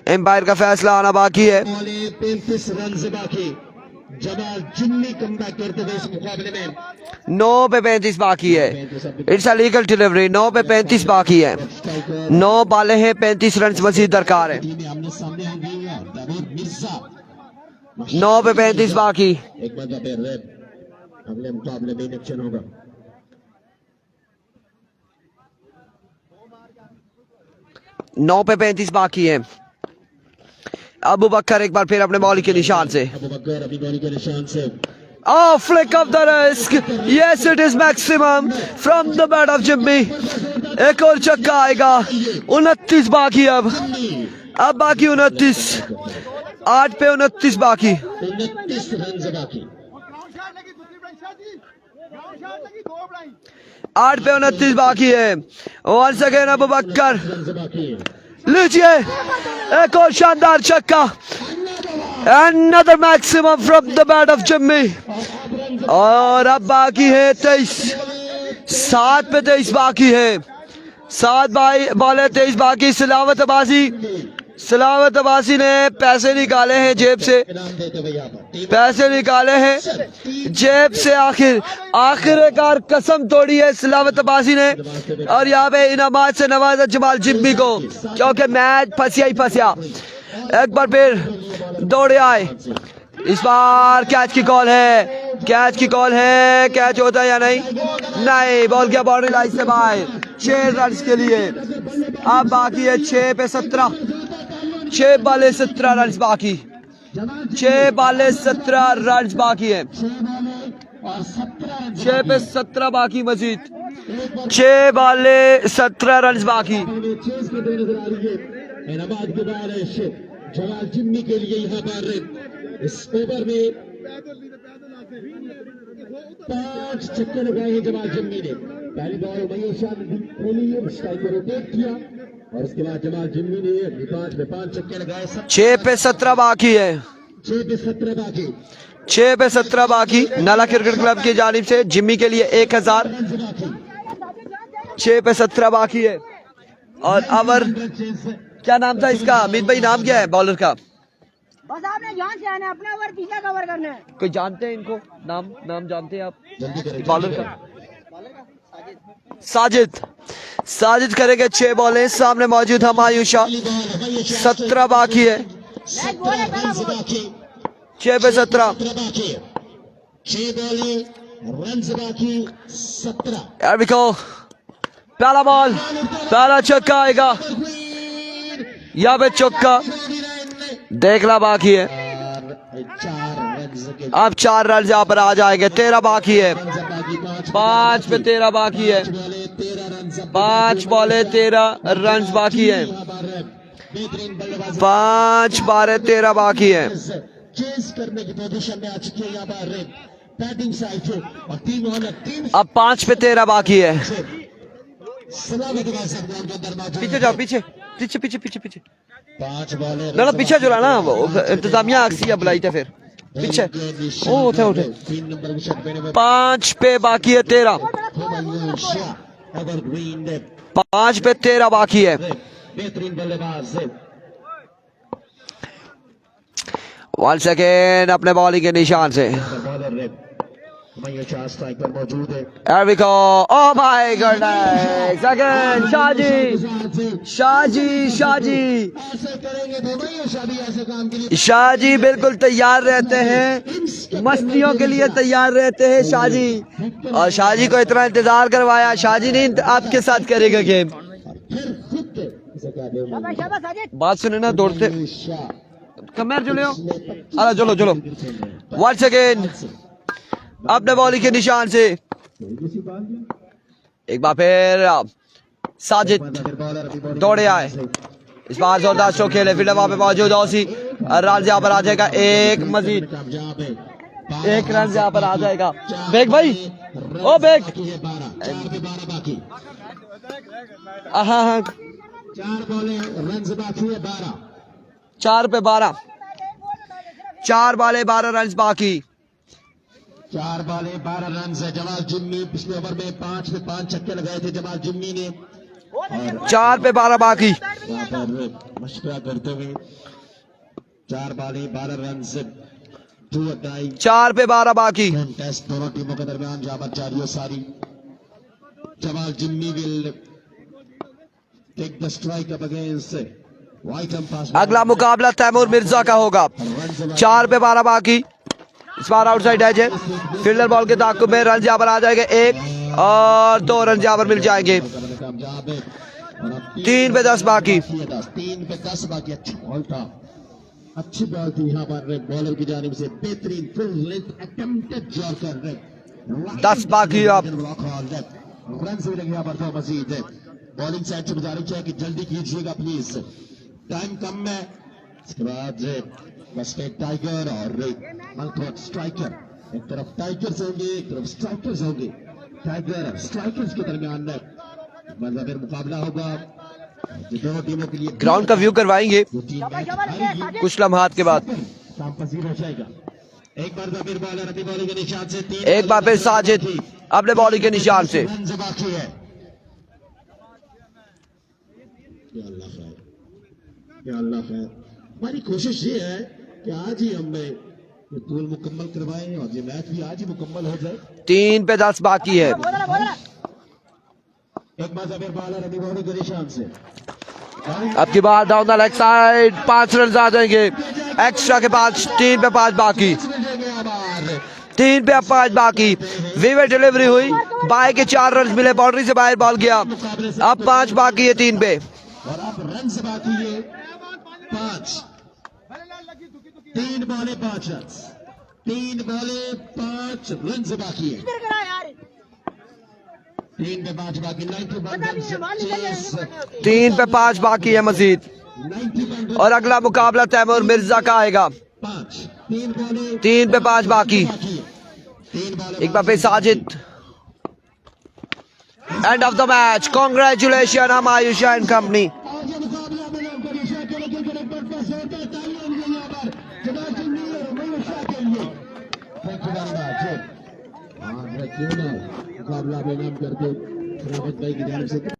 एम्पायर का फैसला आना बाकी है। 35 रन से बाकी। जमाल जिम्मी कमबैक करते हुए इस मुकाबले में 9 पे 35 बाकी है। It's a legal delivery. 9 पे 35 बाकी है। 9 बाले हैं, 35 रन मजीद दरकार है। 9 पे 35 बाकी। एक बार अगले मुकाबले में एक्शन होगा। नौ पे 35 बाकी है। अबू बकर एक बार फिर अपने बॉल के निशान से। अबू बकर अपनी बॉल के निशान से। Oh, flick of the wrist. Yes, it is maximum from the bat of Jimmy. एक और छक्का आएगा। 29 बाकी अब बाकी 29। 8 पे 29 बाकी। 29 रन से बाकी। 8 पे 29 बाकी है। वंस अगेन अबू बकर, लीजिए एक और शानदार छक्का। Another maximum from the bat of Jimmy. और अब बाकी है 23। 7 पे 23 बाकी है। 7 बॉलें 23 बाकी। सलावत अब्बासी ने पैसे निकाले हैं जेब से, जेब से आखिरकार कसम तोड़ी है सलावत अब्बासी ने। और यहाँ पे इनामात से नवाजा जमाल जिम्मी को, क्योंकि मैच फंसिया। एक बार फिर दौड़े आए। इस बार कैच की कॉल है, कैच होता है या नहीं, बॉल गया बाउंड्री लाइन से बाहर। 6 रन के लिए अब बाकी है 6 पे 17। 6 बाले 17 रन बाकी। 6 बाले 17 रन बाकी है। 6 पे 17 बाकी मजीद। 6 बाले 17 रन बाकी। जमाल जिम्मी के लिए यहाँ पर इस ओवर में 5 छक्के लगाए हैं जमाल जिम्मी ने। पहली बॉल मयूर शाह ने खोली, स्ट्राइक को रोटेट किया और उसके बाद जमाल जिम्मी ने 5 में 5 छक्के लगाए। 6 पे 17 बाकी है। 6 पे 17 बाकी। 6 पे 17 बाकी। नाला क्रिकेट क्लब की जानिब से जिम्मी के लिए 1000। 6 पे 17 बाकी है। और अवर क्या नाम था इसका, अमित भाई नाम क्या है बॉलर का? बस आपने जान से आना, अपना ओवर पीछे कवर करना है। कोई जानते हैं इनको? नाम जानते हैं आप बॉलर का? साजिद करेंगे 6 बॉलें। सामने मौजूद हम आयुषा। 17 बाकी है। 6 पे 17। 6 बॉलें रन बाकी 17। Here we go। पहला बॉल, पहला छक्का आएगा। यहाँ पे चौका देखना बाकी है। अब 4 रन यहाँ पर आ जाएंगे। 13 बाकी है। 5 पे 13 बाकी है। 5 बॉले 13 रन बाकी है। 5 बारे 13 बाकी है। अब 5 पे 13 बाकी है। पीछे जाओ, पीछे। 5 बॉलें ना पीछे जो ना वो इंतजामिया अक्सिया बुलाई थे फिर पीछे। उठे 5 पे बाकी है 13। 5 पे 13 बाकी है। बेहतरीन बल्लेबाज वंस अगेन अपने बॉलिंग के निशान से। हुमायूं शाह स्ट्राइक पर मौजूद है। Here we go. Oh my goodness. Again, Shahaji. Shahaji. ऐसे करेंगे तो हुमायूं शाह भी ऐसे काम के लिए शाहजी बिल्कुल तैयार रहते हैं, मस्तियों के लिए तैयार रहते हैं शाहजी। और शाहजी को इतना इंतजार करवाया, शाहजी नहीं आपके साथ करेगा गेम। फिर खुद इसे कहते हैं शाबाश शाबाश साजिद। बात सुने ना, दौड़ते हुमायूं शाह कमेर चलो। अरे चलो चलो। वंस अगेन अपने बॉलिंग के निशान से एक बार फिर साजिद दौड़े आए। इस बार जोरदार स्ट्रोक खेले, फील्डर वहां पे मौजूद औसी रन यहाँ पर आ जाएगा, एक मजीद कामयाब है। एक रन यहाँ पर आ जाएगा। बेग भाई, ओ बेग। 4 पे 12 बाकी। हाँ 4 बॉलें रन से बाकी है 12। 4 पे 12, 4 बाले 12 रन बाकी। 4 बॉलें 12 रन है। जमाल जिम्मी पिछले ओवर में 5 पे 5 छक्के लगाए थे जमाल जिम्मी ने। 4 पे 12 बाकी। यहाँ पर मशवरा करते हुए 4 बॉलें 12 रन से 2 अटाई 4 पे 12 बाकी। टेस्ट दोनों टीमों के दरमियान जहाँ पर जारी है सारी। Jamal Jimmy will take the strike up against white pass. अगला मुकाबला तैमूर मिर्जा का होगा। 4 पे 12 बाकी। इस बार आउटसाइड एज है, फील्डर बॉल के ताक़ुब में रन यहाँ पर आ जाएगा, 1 और 2 रन यहाँ पर मिल जाएंगे। 3 पे 10 बाकी। 3 पे 10 बाकी। अच्छी बॉल था, अच्छी बॉल थी यहाँ पर बॉलर की जानिब से। बेहतरीन फुल लेंथ अटेम्प्टेड यॉर्कर। 10 बाकी। अब रन से भी लगे यहाँ पर तो मजीद है। बॉलिंग साइड से गुजारिश है कि जल्दी कीजिएगा प्लीज, टाइम कम है। इसके बाद बस टाइगर और स्ट्राइकर, एक तरफ टाइगर्स होंगे एक तरफ स्ट्राइकर्स होंगे। टाइगर और स्ट्राइकर्स के दरमियान फिर मुकाबला होगा दोनों टीमों के लिए। ग्राउंड का व्यू करवाएंगे शाबाश शाबाश कुछ लम्हात के बाद। काम पसीर हो जाएगा। एक बार फिर बॉलर अपनी बॉलिंग के निशान से 3 एक बार फिर साजिद अपने बॉलिंग के निशान से। रन से बाकी है। या अल्लाह खैर, या अल्लाह खैर। हमारी कोशिश ये है कि आज ही हम ये टूल मुकम्मल करवाएं और ये मैच भी आज ही मुकम्मल हो जाए। 3 पे 10 बाकी है। एक बार फिर बॉलर अपनी बॉलिंग के निशान से। अब की बार down the leg side 5 run आ जाएंगे एक्स्ट्रा के बाद। 3 पे 5 बाकी। 3 पे 5 बाकी। वीवर डिलीवरी हुई, बाय के 4 रन मिले, बाउंड्री से बाहर बॉल गया। अब 5 बाकी है 3 पे। और अब रन से बाकी है 5। 3 बॉले 5 रन। 3 बॉले 5 रन से बाकी है। 3 पे 5 बाकी। 3 पे 5 बाकी है मजीद। 91 और अगला मुकाबला तैमूर मिर्जा का आएगा। 5। 3 बॉले 3 पे 5 बाकी। 3 बॉले एक बार फिर Sajid. End of the match, congratulation Humayun Shah and company. आज ये मुकाबला में नाम का निशान के लिए क्रिकेट पर पास होता है। तालियां होंगी यहाँ पर जमाल जिम्मी और हुमायूं शाह के लिए। Thank you very much. और क्यों ना मुकाबला में नाम करके रावत भाई की जानिब से